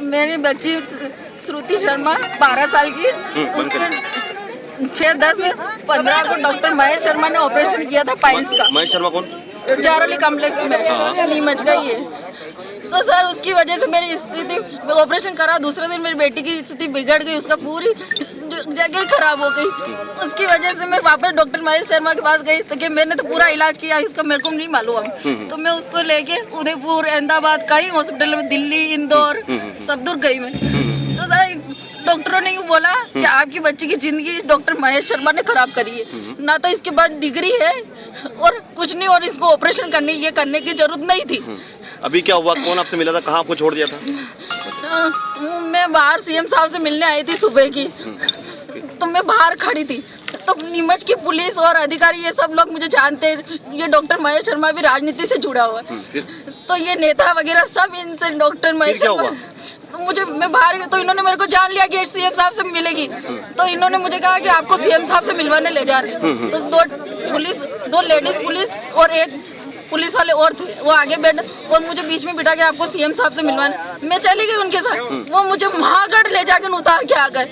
मेरी बच्ची श्रुति शर्मा 12 साल की, उसके 6, 10, 15 को डॉक्टर महेश शर्मा ने ऑपरेशन किया था पाइल्स का। महेश शर्मा कौन? जारोली कॉम्प्लेक्स में नीमच का ही है। तो सर उसकी वजह से मेरी स्थिति, ऑपरेशन करा दूसरे दिन मेरी बेटी की स्थिति बिगड़ गई, उसका पूरी जगह खराब हो गई। उसकी वजह से मैं वापस डॉक्टर महेश शर्मा के पास गई तो कि मैंने तो पूरा इलाज किया, इसका मेरे को नहीं मालूम। तो मैं उसको लेके उदयपुर, अहमदाबाद, कई हॉस्पिटल में, दिल्ली, इंदौर, सब दूर गई मैं। तो सर डॉक्टरों ने यूँ बोला कि आपकी बच्ची की जिंदगी डॉक्टर महेश शर्मा ने खराब करी है, ना तो इसके पास डिग्री है और कुछ नहीं, और इसको ऑपरेशन करने की जरूरत नहीं थी। अभी क्या हुआ? कौन आपसे मिला था? कहाँ आपको छोड़ दिया था? मैं बाहर सीएम साहब से मिलने आई थी सुबह की, तो मैं बाहर खड़ी थी, तो नीमच की पुलिस और अधिकारी ये सब लोग मुझे जानते हैं। ये डॉक्टर महेश शर्मा भी राजनीति से जुड़ा हुआ है, तो ये नेता वगैरह सब इनसे डॉक्टर महेश शर्मा। मैं बाहर, तो इन्होंने मेरे को जान लिया कि सीएम साहब से मिलेगी, तो इन्होंने मुझे कहा कि आपको सीएम साहब से मिलवाने ले जा रहे हैं। तो दो लेडीज पुलिस और एक पुलिस वाले और थे, वो आगे बैठ और मुझे बीच में बिठा के आपको सीएम साहब से मिलवाने। मैं चली गई उनके साथ, वो मुझे महागढ़ ले जाके उतार के आ गए।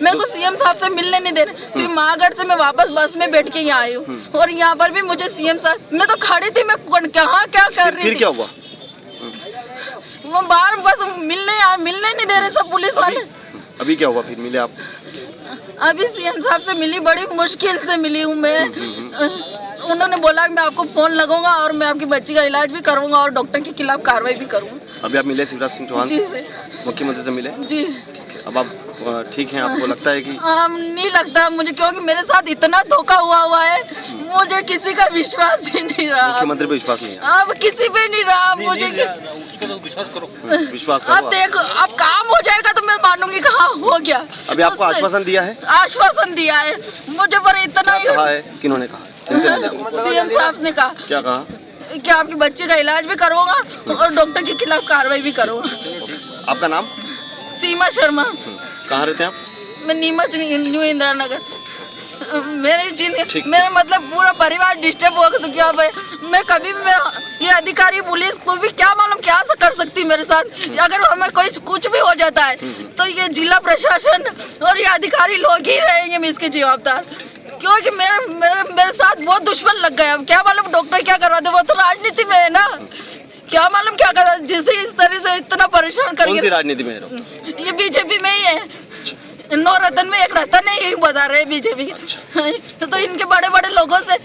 मेरे को सीएम साहब से मिलने नहीं दे रहे। फिर महागढ़ से मैं वापस बस में बैठ के यहाँ आई हूँ, और यहाँ पर भी मुझे सीएम साहब, मैं तो खड़ी थी, मैं कहाँ क्या कर रही थी। फिर क्या हुआ? वो बाहर बस मिलने नहीं दे रहे सब पुलिस वाले। अभी क्या हुआ? फिर मिले आप? अभी सीएम साहब से मिली, बड़ी मुश्किल से मिली हूँ मैं। उन्होंने बोला कि मैं आपको फोन लगाऊंगा और मैं आपकी बच्ची का इलाज भी करूंगा और डॉक्टर के खिलाफ कार्रवाई भी करूंगा। अभी आप मिले शिवराज सिंह चौहान जी से? मुख्यमंत्री से मिले? जी। अब आप ठीक हैं? आपको लगता है कि? नहीं लगता मुझे, क्योंकि मेरे साथ इतना धोखा हुआ है, मुझे किसी का विश्वास ही नहीं रहा। मुख्यमंत्री पे विश्वास नहीं है? अब किसी पे नहीं रहा मुझे। विश्वास करो। अब देखो, अब काम हो जाएगा तो मैं मानूंगी कहाँ हो गया। अभी आपको आश्वासन दिया है? आश्वासन दिया है मुझे, पर इतना कहा है? किन्होंने कहा? सीएम साहब ने कहा। क्या कहा? कि आपकी बच्ची का इलाज भी करूंगा और डॉक्टर के खिलाफ कार्रवाई भी करूंगा। आपका नाम? सीमा शर्मा। कहाँ रहते हैं आप? मैं नीमच, न्यू इंदिरा नगर। मेरा मतलब पूरा परिवार डिस्टर्ब हो चुका है। मैं कभी भी ये अधिकारी पुलिस को भी क्या मालूम क्या कर सकती मेरे साथ। अगर हमें कोई कुछ भी हो जाता है तो ये जिला प्रशासन और ये अधिकारी लोग ही रहेंगे, मैं इसके जवाबदार। क्योंकि मेरे साथ बहुत दुश्मन लग गए। अब क्या मालूम डॉक्टर क्या करवा दे, वो तो राजनीति में है ना, क्या मालूम क्या कर रहा है, जिसे इस तरह से इतना परेशान कर। कौन सी राजनीति में है? ये बीजेपी में ही है। 9 रतन में एक रतन है, यही बता रहे हैं बीजेपी। तो इनके बड़े बड़े लोगों से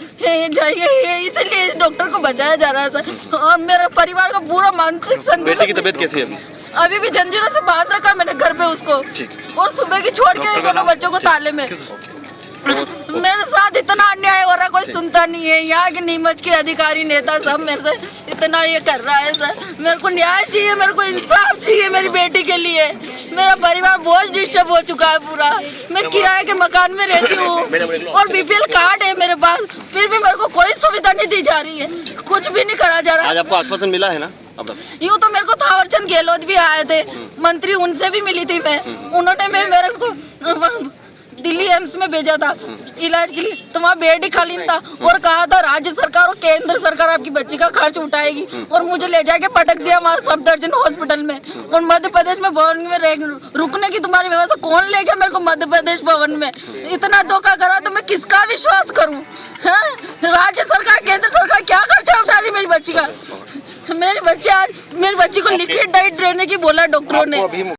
जाइए, इसीलिए इस डॉक्टर को बचाया जा रहा है सर। और मेरे परिवार का पूरा मानसिक संतुलन। बेटे की तबीयत कैसी है अभी? अभी भी जंजीरों से बांध रखा मैंने घर पे उसको, और सुबह की छोड़ के दोनों बच्चों को ताले में। मेरे साथ इतना अन्याय हो रहा, कोई सुनता नहीं है। यहाँ के नीमच के अधिकारी नेता सब मेरे से इतना ये कर रहा है सर। मेरे को न्याय चाहिए, मेरे को इंसाफ चाहिए मेरी बेटी के लिए। मेरा परिवार बहुत डिस्टर्ब हो चुका है पूरा। मैं किराए के मकान में रहती हूँ और बीपीएल कार्ड है मेरे पास, फिर भी मेरे को कोई सुविधा नहीं दी जा रही है, कुछ भी नहीं करा जा रहा। आज आपको आश्वासन मिला है ना? यूँ तो मेरे को थावरचंद गहलोत भी आए थे मंत्री, उनसे भी मिली थी मैं। उन्होंने मेरे को दिल्ली एम्स में भेजा था इलाज के लिए, तो वहाँ बेड ही खाली था, और कहा था राज्य सरकार और केंद्र सरकार आपकी बच्ची का खर्च उठाएगी, और मुझे ले जाके पटक दिया वहाँ सफदरजंग हॉस्पिटल में। और मध्य प्रदेश में भवन में रुकने की तुम्हारी व्यवस्था कौन ले गया मेरे को मध्य प्रदेश भवन में? इतना धोखा करा तो मैं किसका विश्वास करूँ? राज्य सरकार केंद्र सरकार क्या खर्चा उठा रही मेरी बच्ची का? मेरी बच्ची को लिक्विड डाइट देने की बोला डॉक्टरों ने।